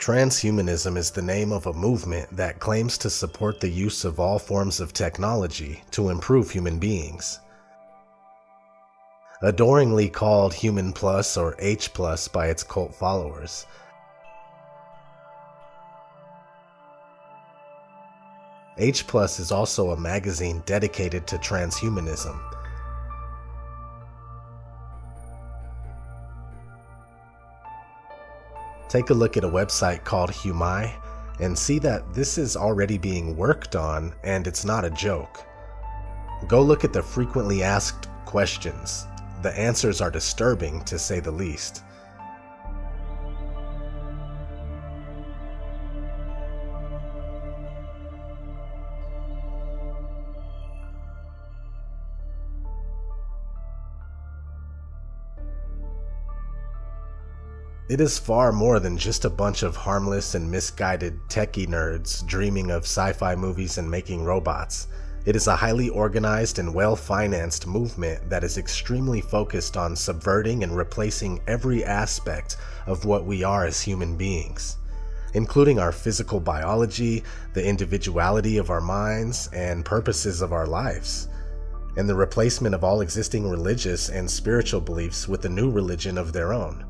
Transhumanism is the name of a movement that claims to support the use of all forms of technology to improve human beings. Adoringly called Human Plus or H Plus by its cult followers. H Plus is also a magazine dedicated to transhumanism. Take a look at a website called Humai and see that this is already being worked on and it's not a joke. Go look at the frequently asked questions. The answers are disturbing, to say the least. It is far more than just a bunch of harmless and misguided techie nerds dreaming of sci-fi movies and making robots. It is a highly organized and well-financed movement that is extremely focused on subverting and replacing every aspect of what we are as human beings, including our physical biology, the individuality of our minds, and purposes of our lives, and the replacement of all existing religious and spiritual beliefs with a new religion of their own,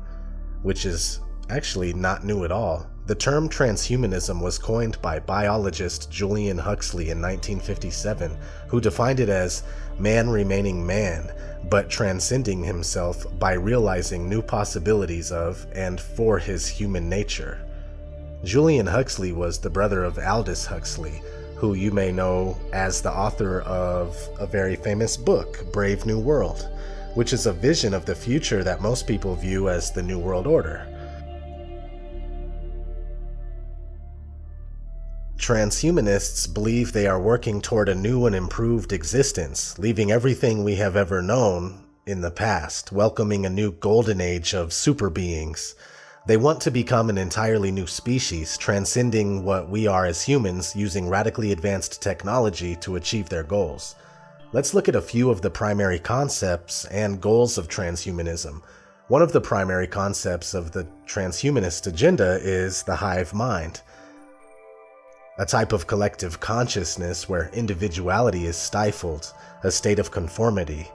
which is actually not new at all. The term transhumanism was coined by biologist Julian Huxley in 1957, who defined it as man remaining man, but transcending himself by realizing new possibilities of and for his human nature. Julian Huxley was the brother of Aldous Huxley, who you may know as the author of a very famous book, Brave New World, which is a vision of the future that most people view as the New World Order. Transhumanists believe they are working toward a new and improved existence, leaving everything we have ever known in the past, welcoming a new golden age of super beings. They want to become an entirely new species, transcending what we are as humans, using radically advanced technology to achieve their goals. Let's look at a few of the primary concepts and goals of transhumanism. One of the primary concepts of the transhumanist agenda is the hive mind, a type of collective consciousness where individuality is stifled, a state of conformity.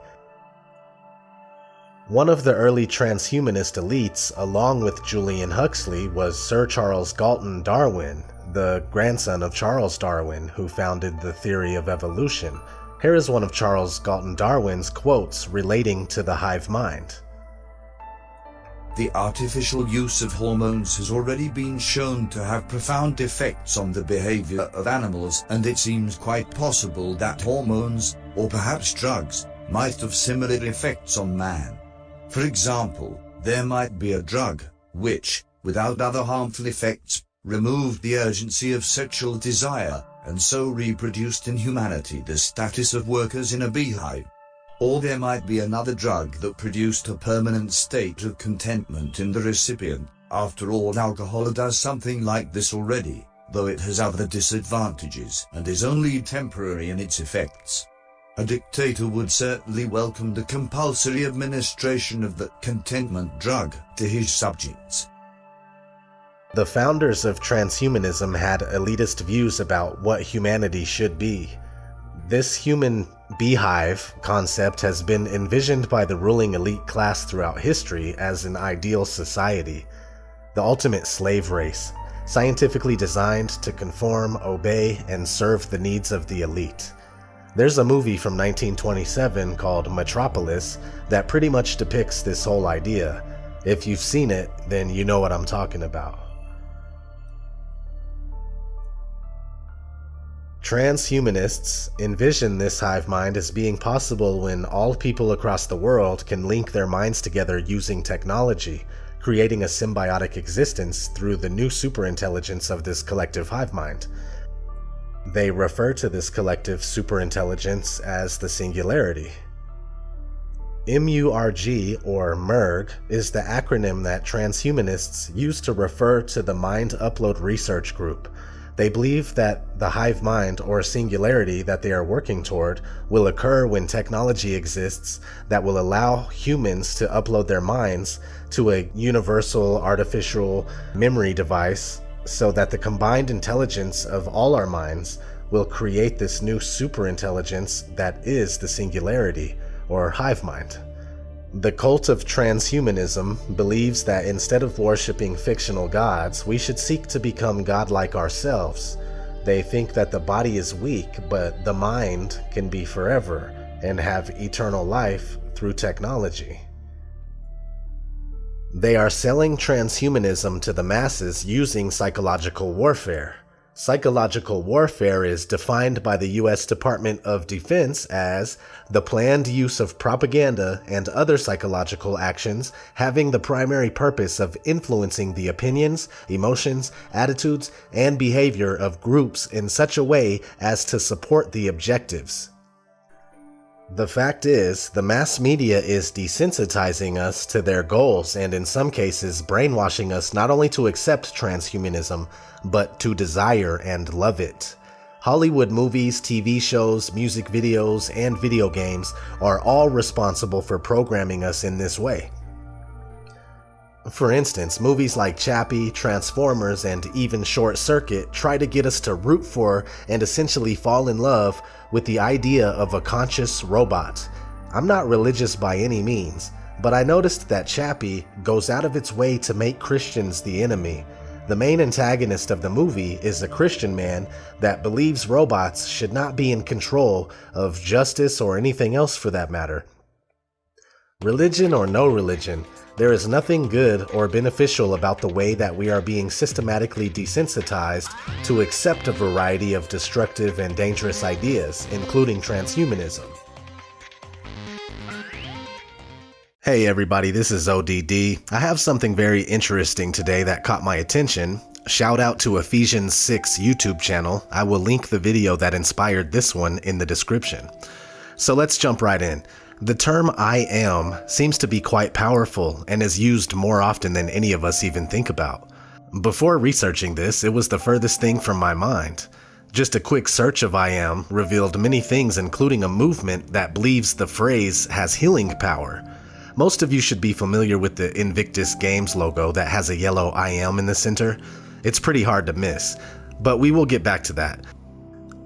One of the early transhumanist elites, along with Julian Huxley, was Sir Charles Galton Darwin, the grandson of Charles Darwin, who founded the theory of evolution. Here is one of Charles Galton Darwin's quotes relating to the hive mind. The artificial use of hormones has already been shown to have profound effects on the behavior of animals, and it seems quite possible that hormones, or perhaps drugs, might have similar effects on man. For example, there might be a drug which, without other harmful effects, removed the urgency of sexual desire, and so reproduced in humanity the status of workers in a beehive. Or there might be another drug that produced a permanent state of contentment in the recipient. After all, alcohol does something like this already, though it has other disadvantages and is only temporary in its effects. A dictator would certainly welcome the compulsory administration of the contentment drug to his subjects. The founders of transhumanism had elitist views about what humanity should be. This human beehive concept has been envisioned by the ruling elite class throughout history as an ideal society, the ultimate slave race, scientifically designed to conform, obey, and serve the needs of the elite. There's a movie from 1927 called Metropolis that pretty much depicts this whole idea. If you've seen it, then you know what I'm talking about. Transhumanists envision this hive mind as being possible when all people across the world can link their minds together using technology, creating a symbiotic existence through the new superintelligence of this collective hive mind. They refer to this collective superintelligence as the singularity. MURG, or MERG, is the acronym that transhumanists use to refer to the Mind Upload Research Group. They believe that the hive mind, or singularity, that they are working toward will occur when technology exists that will allow humans to upload their minds to a universal artificial memory device so that the combined intelligence of all our minds will create this new superintelligence that is the singularity, or hive mind. The cult of transhumanism believes that instead of worshipping fictional gods, we should seek to become godlike ourselves. They think that the body is weak, but the mind can be forever and have eternal life through technology. They are selling transhumanism to the masses using psychological warfare. Psychological warfare is defined by the U.S. Department of Defense as the planned use of propaganda and other psychological actions having the primary purpose of influencing the opinions, emotions, attitudes, and behavior of groups in such a way as to support the objectives. The fact is, the mass media is desensitizing us to their goals and in some cases brainwashing us not only to accept transhumanism, but to desire and love it. Hollywood movies, TV shows, music videos, and video games are all responsible for programming us in this way. For instance, movies like Chappie, Transformers, and even Short Circuit try to get us to root for and essentially fall in love with the idea of a conscious robot. I'm not religious by any means, but I noticed that Chappie goes out of its way to make Christians the enemy. The main antagonist of the movie is a Christian man that believes robots should not be in control of justice or anything else for that matter. Religion or no religion, there is nothing good or beneficial about the way that we are being systematically desensitized to accept a variety of destructive and dangerous ideas, including transhumanism. Hey everybody, this is ODD. I have something very interesting today that caught my attention. Shout out to Ephesians 6 YouTube channel. I will link the video that inspired this one in the description. So let's jump right in. The term I am seems to be quite powerful and is used more often than any of us even think about. Before researching this, it was the furthest thing from my mind. Just a quick search of I am revealed many things, including a movement that believes the phrase has healing power. Most of you should be familiar with the Invictus Games logo that has a yellow I am in the center. It's pretty hard to miss, but we will get back to that.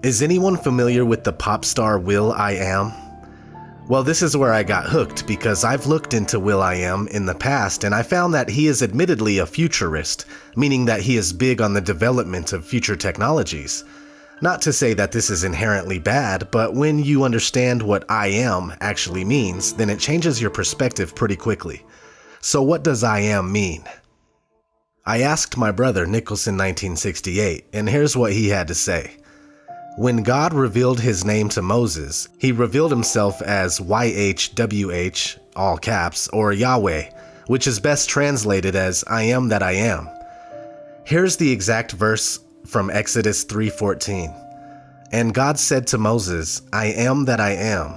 Is anyone familiar with the pop star will.i.am? Well, this is where I got hooked because I've looked into will.i.am in the past and I found that he is admittedly a futurist, meaning that he is big on the development of future technologies. Not to say that this is inherently bad, but when you understand what I am actually means, then it changes your perspective pretty quickly. So what does I am mean? I asked my brother Nicholson 1968, and here's what he had to say. When God revealed his name to Moses, he revealed himself as YHWH, all caps, or Yahweh, which is best translated as I am that I am. Here's the exact verse from Exodus 3:14. And God said to Moses, I am that I am.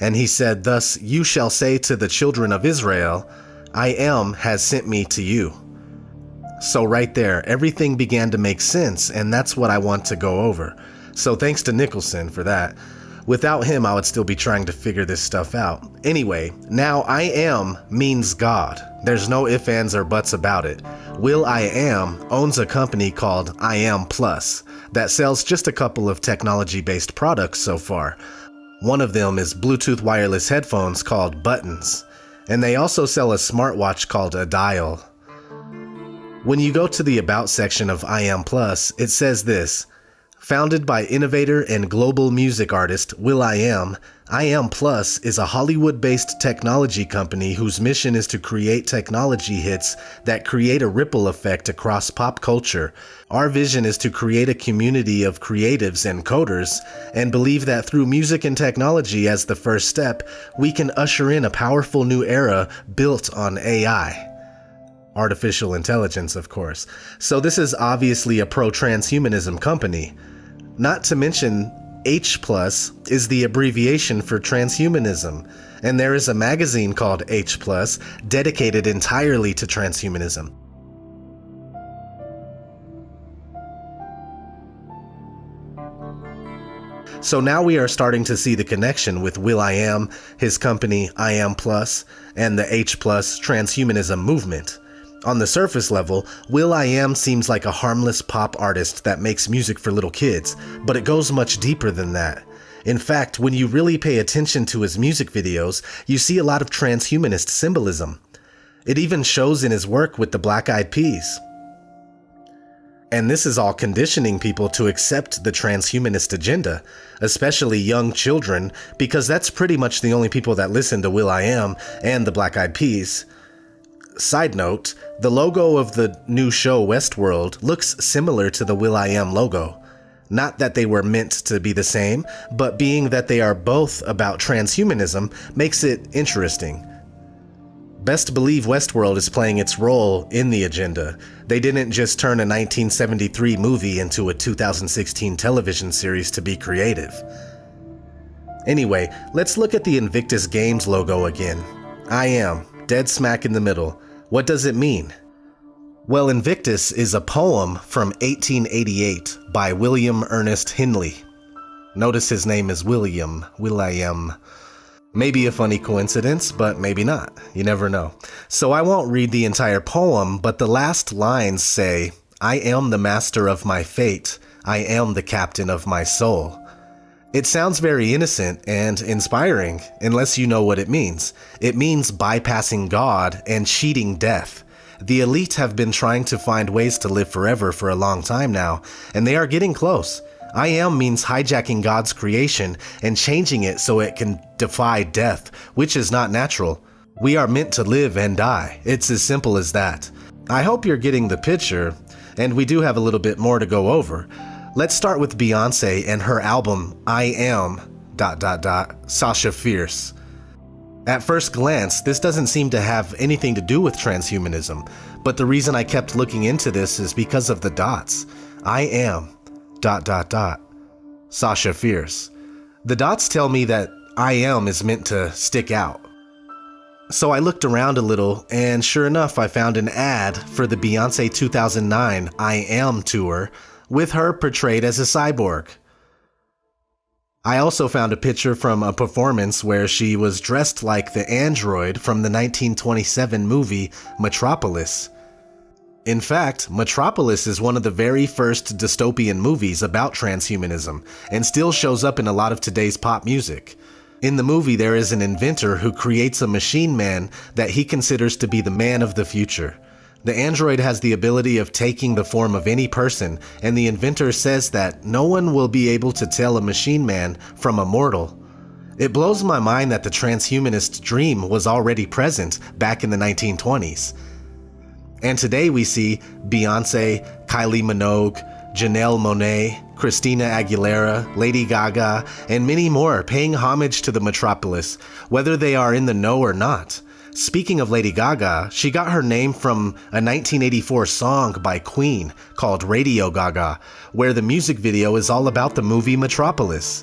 And he said, thus you shall say to the children of Israel, I am has sent me to you. So right there, everything began to make sense, and that's what I want to go over. So thanks to Nicholson for that. Without him, I would still be trying to figure this stuff out. Anyway, now I am means God. There's no ifs, ands, or buts about it. will.i.am owns a company called I Am Plus that sells just a couple of technology-based products so far. One of them is Bluetooth wireless headphones called Buttons, and they also sell a smartwatch called a Dial. When you go to the About section of I Am Plus, it says this. Founded by innovator and global music artist will.i.am, I Am Plus is a Hollywood-based technology company whose mission is to create technology hits that create a ripple effect across pop culture. Our vision is to create a community of creatives and coders, and believe that through music and technology as the first step, we can usher in a powerful new era built on AI. Artificial intelligence, of course. So this is obviously a pro-transhumanism company. Not to mention, H+ is the abbreviation for transhumanism, and there is a magazine called H+, dedicated entirely to transhumanism. So now we are starting to see the connection with will.i.am, his company I Am Plus, and the H+ transhumanism movement. On the surface level, will.i.am seems like a harmless pop artist that makes music for little kids, but it goes much deeper than that. In fact, when you really pay attention to his music videos, you see a lot of transhumanist symbolism. It even shows in his work with the Black Eyed Peas. And this is all conditioning people to accept the transhumanist agenda, especially young children, because that's pretty much the only people that listen to will.i.am and the Black Eyed Peas. Side note, the logo of the new show Westworld looks similar to the will.i.am logo. Not that they were meant to be the same, but being that they are both about transhumanism makes it interesting. Best believe Westworld is playing its role in the agenda. They didn't just turn a 1973 movie into a 2016 television series to be creative. Anyway, let's look at the Invictus Games logo again. I am, dead smack in the middle. What does it mean? Well, Invictus is a poem from 1888 by William Ernest Henley. Notice his name is William, will.i.am. Maybe a funny coincidence, but maybe not. You never know. So I won't read the entire poem, but the last lines say, "I am the master of my fate. I am the captain of my soul." It sounds very innocent and inspiring, unless you know what it means. It means bypassing God and cheating death. The elite have been trying to find ways to live forever for a long time now, and they are getting close. I am means hijacking God's creation and changing it so it can defy death, which is not natural. We are meant to live and die. It's as simple as that. I hope you're getting the picture, and we do have a little bit more to go over. Let's start with Beyonce and her album, I Am... Sasha Fierce. At first glance, this doesn't seem to have anything to do with transhumanism, but the reason I kept looking into this is because of the dots. I am... Sasha Fierce. The dots tell me that I am is meant to stick out. So I looked around a little, and sure enough, I found an ad for the Beyonce 2009 I Am tour, with her portrayed as a cyborg. I also found a picture from a performance where she was dressed like the android from the 1927 movie Metropolis. In fact, Metropolis is one of the very first dystopian movies about transhumanism, and still shows up in a lot of today's pop music. In the movie, there is an inventor who creates a machine man that he considers to be the man of the future. The android has the ability of taking the form of any person, and the inventor says that no one will be able to tell a machine man from a mortal. It blows my mind that the transhumanist dream was already present back in the 1920s. And today we see Beyonce, Kylie Minogue, Janelle Monáe, Christina Aguilera, Lady Gaga, and many more paying homage to the Metropolis, whether they are in the know or not. Speaking of Lady Gaga, she got her name from a 1984 song by Queen called Radio Gaga, where the music video is all about the movie Metropolis.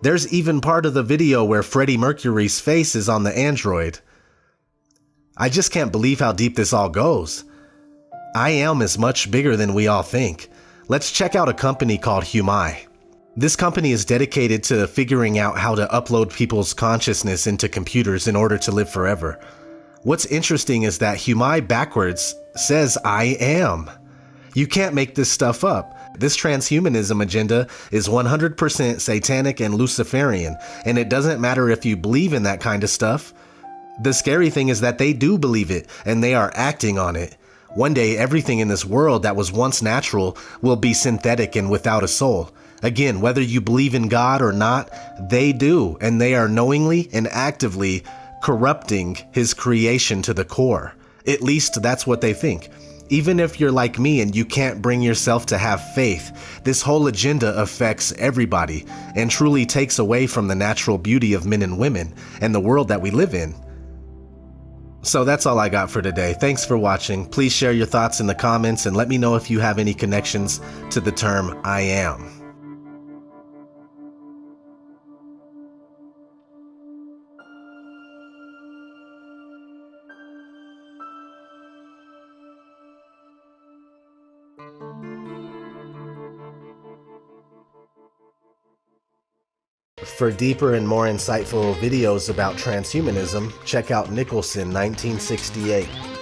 There's even part of the video where Freddie Mercury's face is on the android. I just can't believe how deep this all goes. I Am is much bigger than we all think. Let's check out a company called Humai. This company is dedicated to figuring out how to upload people's consciousness into computers in order to live forever. What's interesting is that Humai backwards says I am. You can't make this stuff up. This transhumanism agenda is 100% satanic and Luciferian, and it doesn't matter if you believe in that kind of stuff. The scary thing is that they do believe it, and they are acting on it. One day, everything in this world that was once natural will be synthetic and without a soul. Again, whether you believe in God or not, they do, and they are knowingly and actively corrupting his creation to the core. At least that's what they think. Even if you're like me and you can't bring yourself to have faith, this whole agenda affects everybody and truly takes away from the natural beauty of men and women and the world that we live in. So that's all I got for today. Thanks for watching. Please share your thoughts in the comments and let me know if you have any connections to the term I am. For deeper and more insightful videos about transhumanism, check out Nicholson 1968.